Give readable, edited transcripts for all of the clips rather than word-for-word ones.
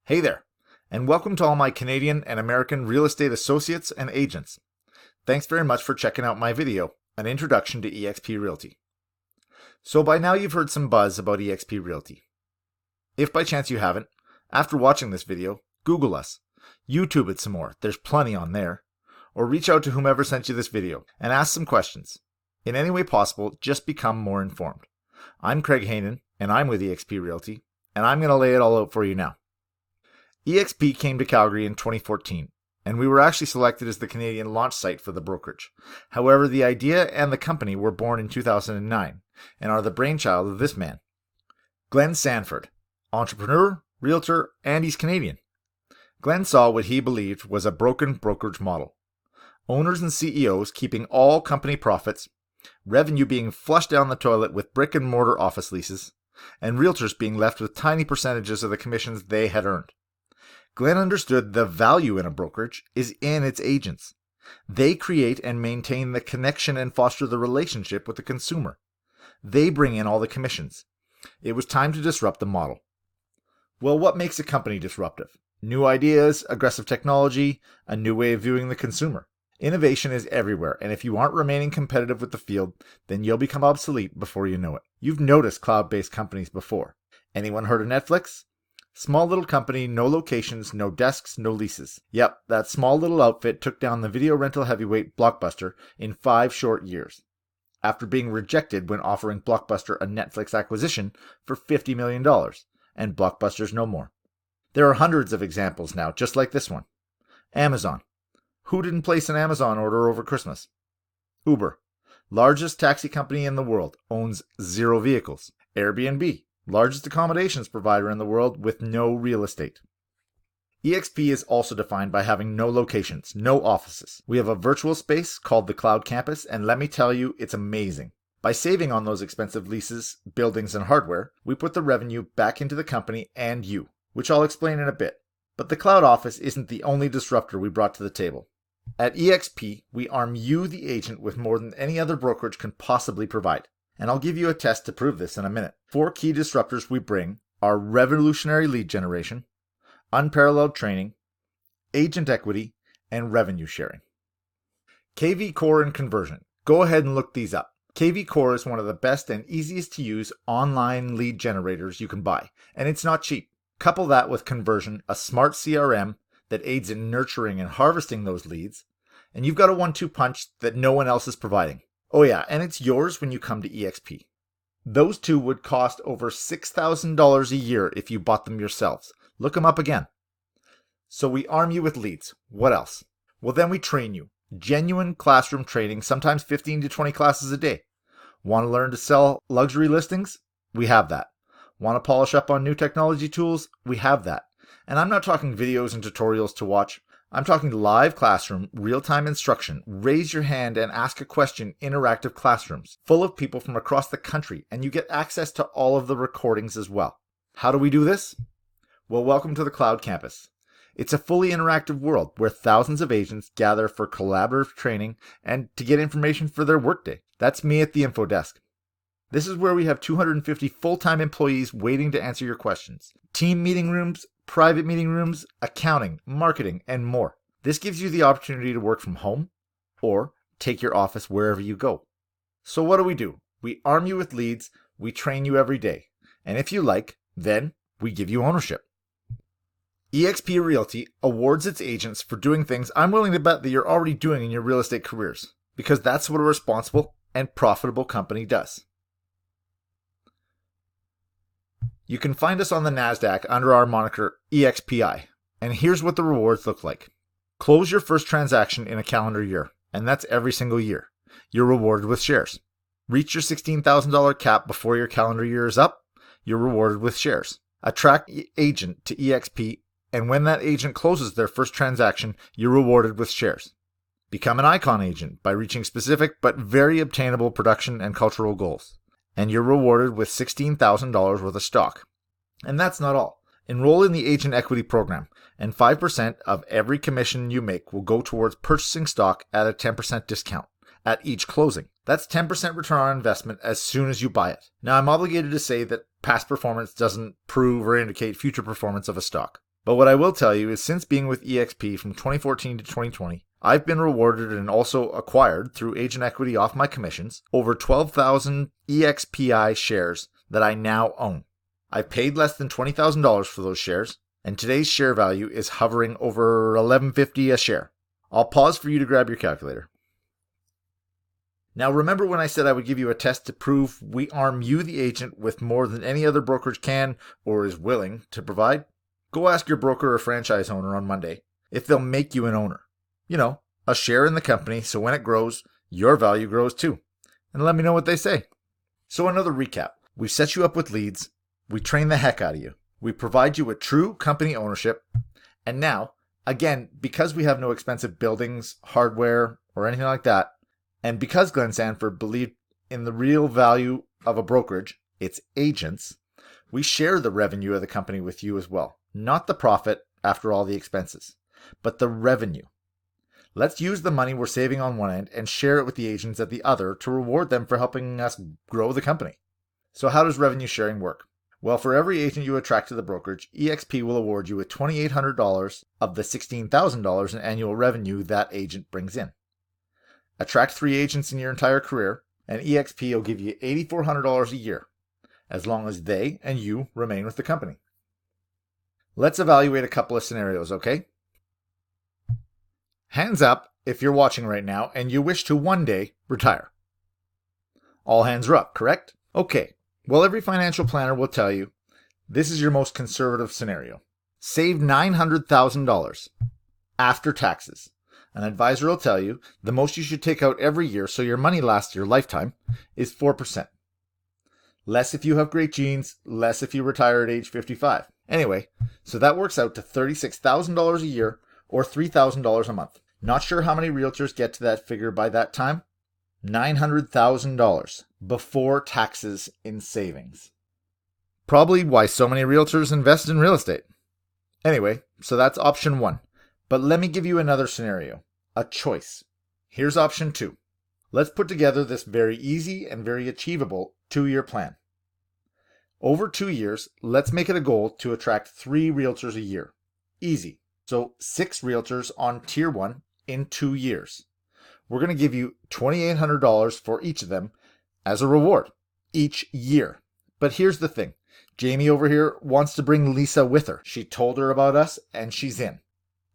Hey there, and welcome to all my Canadian and American real estate associates and agents. Thanks very much for checking out my video, An Introduction to EXP Realty. So by now you've heard some buzz about EXP Realty. If by chance you haven't, after watching this video, Google us, YouTube it some more, there's plenty on there, or reach out to whomever sent you this video and ask some questions. In any way possible, just become more informed. I'm Craig Heynen, and I'm with EXP Realty, and I'm going to lay it all out for you now. EXP came to Calgary in 2014, and we were actually selected as the Canadian launch site for the brokerage. However, the idea and the company were born in 2009 and are the brainchild of this man, Glenn Sanford, entrepreneur, realtor, and he's Canadian. Glenn saw what he believed was a broken brokerage model. Owners and CEOs keeping all company profits, revenue being flushed down the toilet with brick and mortar office leases, and realtors being left with tiny percentages of the commissions they had earned. Glenn understood the value in a brokerage is in its agents. They create and maintain the connection and foster the relationship with the consumer. They bring in all the commissions. It was time to disrupt the model. Well, what makes a company disruptive? New ideas, aggressive technology, a new way of viewing the consumer. Innovation is everywhere, and if you aren't remaining competitive with the field, then you'll become obsolete before you know it. You've noticed cloud-based companies before. Anyone heard of Netflix? Small little company, no locations, no desks, no leases. Yep, that small little outfit took down the video rental heavyweight Blockbuster in 5 short years, after being rejected when offering Blockbuster a Netflix acquisition for $50 million, and Blockbuster's no more. There are hundreds of examples now, just like this one. Amazon. Who didn't place an Amazon order over Christmas? Uber. Largest taxi company in the world, owns 0 vehicles. Airbnb. Largest accommodations provider in the world with no real estate. EXP is also defined by having no locations, no offices. We have a virtual space called the Cloud Campus, and let me tell you, it's amazing. By saving on those expensive leases, buildings, and hardware, we put the revenue back into the company and you, which I'll explain in a bit. But the Cloud Office isn't the only disruptor we brought to the table. At EXP, we arm you, the agent, with more than any other brokerage can possibly provide. And I'll give you a test to prove this in a minute. 4 key disruptors we bring are revolutionary lead generation, unparalleled training, agent equity, and revenue sharing. KV Core and conversion. Go ahead and look these up. KV Core is one of the best and easiest to use online lead generators you can buy, and it's not cheap. Couple that with conversion, a smart CRM that aids in nurturing and harvesting those leads, and you've got a 1-2 punch that no one else is providing. Oh yeah, and it's yours when you come to EXP. Those 2 would cost over $6,000 a year if you bought them yourselves. Look them up again. So we arm you with leads. What else? Well, then we train you. Genuine classroom training, sometimes 15 to 20 classes a day. Want to learn to sell luxury listings? We have that. Want to polish up on new technology tools? We have that. And I'm not talking videos and tutorials to watch. I'm talking live classroom, real-time instruction, raise your hand and ask a question interactive classrooms, full of people from across the country, and you get access to all of the recordings as well. How do we do this? Well, welcome to the Cloud Campus. It's a fully interactive world where thousands of agents gather for collaborative training and to get information for their workday. That's me at the info desk. This is where we have 250 full-time employees waiting to answer your questions. Team meeting rooms, private meeting rooms, accounting, marketing, and more. This gives you the opportunity to work from home or take your office wherever you go. So what do? We arm you with leads, we train you every day, and if you like, then we give you ownership. EXP Realty awards its agents for doing things I'm willing to bet that you're already doing in your real estate careers, because that's what a responsible and profitable company does. You can find us on the NASDAQ under our moniker EXPI, and here's what the rewards look like. Close your first transaction in a calendar year, and that's every single year. You're rewarded with shares. Reach your $16,000 cap before your calendar year is up, you're rewarded with shares. Attract agent to EXP, and when that agent closes their first transaction, you're rewarded with shares. Become an icon agent by reaching specific but very obtainable production and cultural goals, and you're rewarded with $16,000 worth of stock. And that's not all. Enroll in the Agent Equity Program, and 5% of every commission you make will go towards purchasing stock at a 10% discount at each closing. That's 10% return on investment as soon as you buy it. Now, I'm obligated to say that past performance doesn't prove or indicate future performance of a stock. But what I will tell you is since being with EXP from 2014 to 2020, I've been rewarded and also acquired through agent equity off my commissions over 12,000 EXPI shares that I now own. I've paid less than $20,000 for those shares, and today's share value is hovering over $11.50 a share. I'll pause for you to grab your calculator. Now remember when I said I would give you a test to prove we arm you, the agent, with more than any other brokerage can or is willing to provide? Go ask your broker or franchise owner on Monday if they'll make you an owner. You know, a share in the company, so when it grows, your value grows too. And let me know what they say. So another recap. We've set you up with leads. We train the heck out of you. We provide you with true company ownership. And now, again, because we have no expensive buildings, hardware, or anything like that, and because Glenn Sanford believed in the real value of a brokerage, its agents, we share the revenue of the company with you as well. Not the profit after all the expenses, but the revenue. Let's use the money we're saving on one end and share it with the agents at the other to reward them for helping us grow the company. So how does revenue sharing work? Well, for every agent you attract to the brokerage, EXP will award you with $2,800 of the $16,000 in annual revenue that agent brings in. Attract 3 agents in your entire career, and EXP will give you $8,400 a year, as long as they and you remain with the company. Let's evaluate a couple of scenarios, okay? Hands up if you're watching right now and you wish to one day retire. All hands are up, correct? Okay. Well, every financial planner will tell you this is your most conservative scenario. Save $900,000 after taxes. An advisor will tell you the most you should take out every year so your money lasts your lifetime is 4%. Less if you have great genes, less if you retire at age 55. Anyway, so that works out to $36,000 a year or $3,000 a month. Not sure how many realtors get to that figure by that time? $900,000 before taxes in savings. Probably why so many realtors invest in real estate. Anyway, so that's option 1. But let me give you another scenario, a choice. Here's option 2. Let's put together this very easy and very achievable 2-year plan. Over 2 years, let's make it a goal to attract 3 realtors a year. Easy. So 6 realtors on tier 1 in 2 years. We're going to give you $2,800 for each of them as a reward each year. But here's the thing. Jamie over here wants to bring Lisa with her. She told her about us and she's in.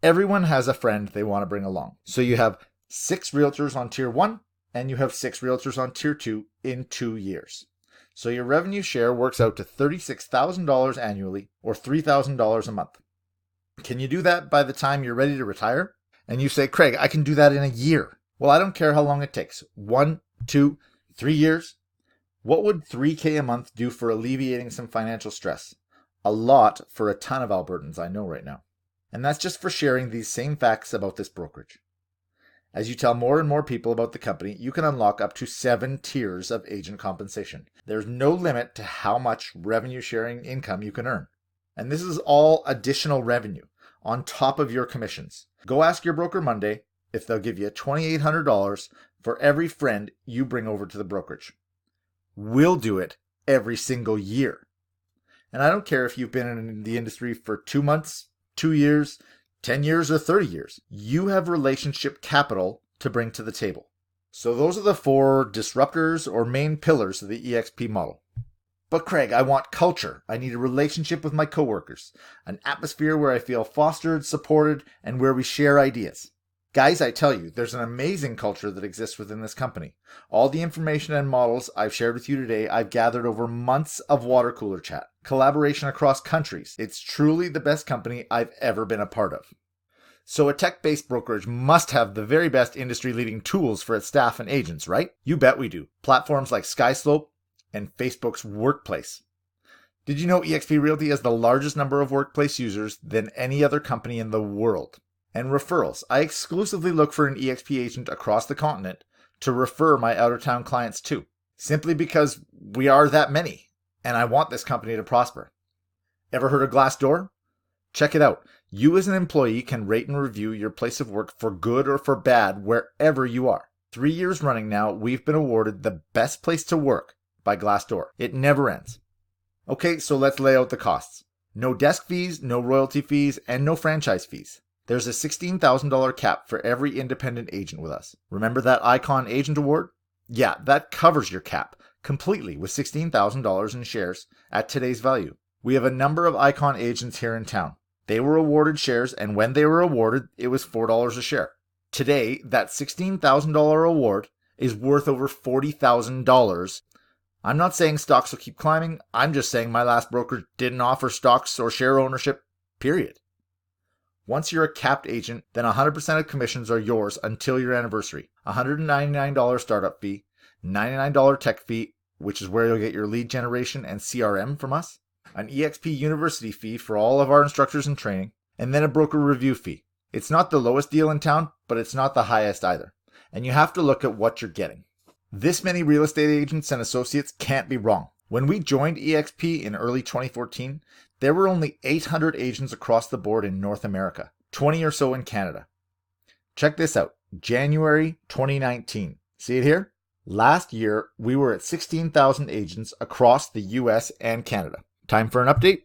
Everyone has a friend they want to bring along. So you have 6 realtors on tier 1 and you have 6 realtors on tier 2 in 2 years. So your revenue share works out to $36,000 annually or $3,000 a month. Can you do that by the time you're ready to retire? And you say, Craig, I can do that in a year. Well, I don't care how long it takes. 1, 2, 3 years. What would $3,000 a month do for alleviating some financial stress? A lot for a ton of Albertans I know right now. And that's just for sharing these same facts about this brokerage. As you tell more and more people about the company, you can unlock up to 7 tiers of agent compensation. There's no limit to how much revenue sharing income you can earn. And this is all additional revenue on top of your commissions. Go ask your broker Monday if they'll give you $2,800 for every friend you bring over to the brokerage. We'll do it every single year. And I don't care if you've been in the industry for 2 months, 2 years, 10 years, or 30 years. You have relationship capital to bring to the table. So those are the 4 disruptors or main pillars of the EXP model. But Craig, I want culture. I need a relationship with my coworkers, an atmosphere where I feel fostered, supported, and where we share ideas. Guys, I tell you, there's an amazing culture that exists within this company. All the information and models I've shared with you today, I've gathered over months of water cooler chat, collaboration across countries. It's truly the best company I've ever been a part of. So a tech-based brokerage must have the very best industry-leading tools for its staff and agents, right? You bet we do. Platforms like SkySlope and Facebook's Workplace. Did you know EXP Realty has the largest number of workplace users than any other company in the world? And referrals. I exclusively look for an EXP agent across the continent to refer my out-of-town clients to, simply because we are that many, and I want this company to prosper. Ever heard of Glassdoor? Check it out. You as an employee can rate and review your place of work for good or for bad wherever you are. 3 years running now, we've been awarded the best place to work by Glassdoor. It never ends. Okay, so let's lay out the costs. No desk fees, no royalty fees, and no franchise fees. There's a $16,000 cap for every independent agent with us. Remember that Icon Agent Award? Yeah, that covers your cap completely with $16,000 in shares at today's value. We have a number of Icon agents here in town. They were awarded shares, and when they were awarded, it was $4 a share. Today, that $16,000 award is worth over $40,000. I'm not saying stocks will keep climbing. I'm just saying my last broker didn't offer stocks or share ownership, period. Once you're a capped agent, then 100% of commissions are yours until your anniversary. $199 startup fee, $99 tech fee, which is where you'll get your lead generation and CRM from us, an EXP university fee for all of our instructors in training, and then a broker review fee. It's not the lowest deal in town, but it's not the highest either. And you have to look at what you're getting. This many real estate agents and associates can't be wrong. When we joined EXP in early 2014, there were only 800 agents across the board in North America, 20 or so in Canada. Check this out, January 2019. See it here? Last year, we were at 16,000 agents across the US and Canada. Time for an update?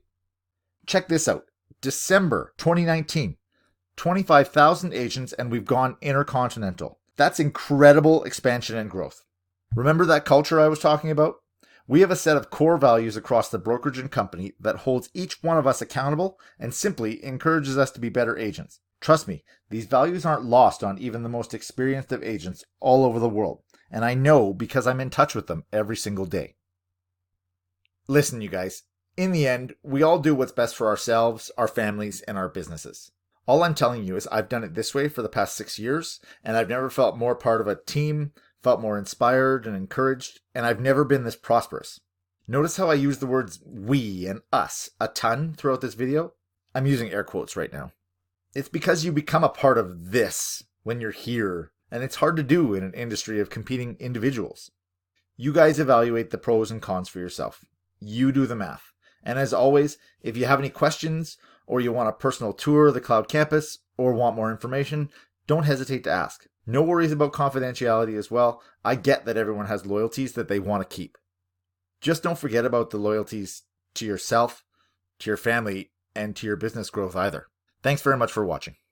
Check this out, December 2019, 25,000 agents, and we've gone intercontinental. That's incredible expansion and growth. Remember that culture I was talking about? We have a set of core values across the brokerage and company that holds each one of us accountable and simply encourages us to be better agents. Trust me, these values aren't lost on even the most experienced of agents all over the world, and I know because I'm in touch with them every single day. Listen, you guys, in the end, we all do what's best for ourselves, our families, and our businesses. All I'm telling you is I've done it this way for the past 6 years, and I've never felt more part of a team, felt more inspired and encouraged, and I've never been this prosperous. Notice how I use the words we and us a ton throughout this video? I'm using air quotes right now. It's because you become a part of this when you're here, and it's hard to do in an industry of competing individuals. You guys evaluate the pros and cons for yourself. You do the math. And as always, if you have any questions, or you want a personal tour of the cloud campus, or want more information, don't hesitate to ask. No worries about confidentiality as well. I get that everyone has loyalties that they want to keep. Just don't forget about the loyalties to yourself, to your family, and to your business growth either. Thanks very much for watching.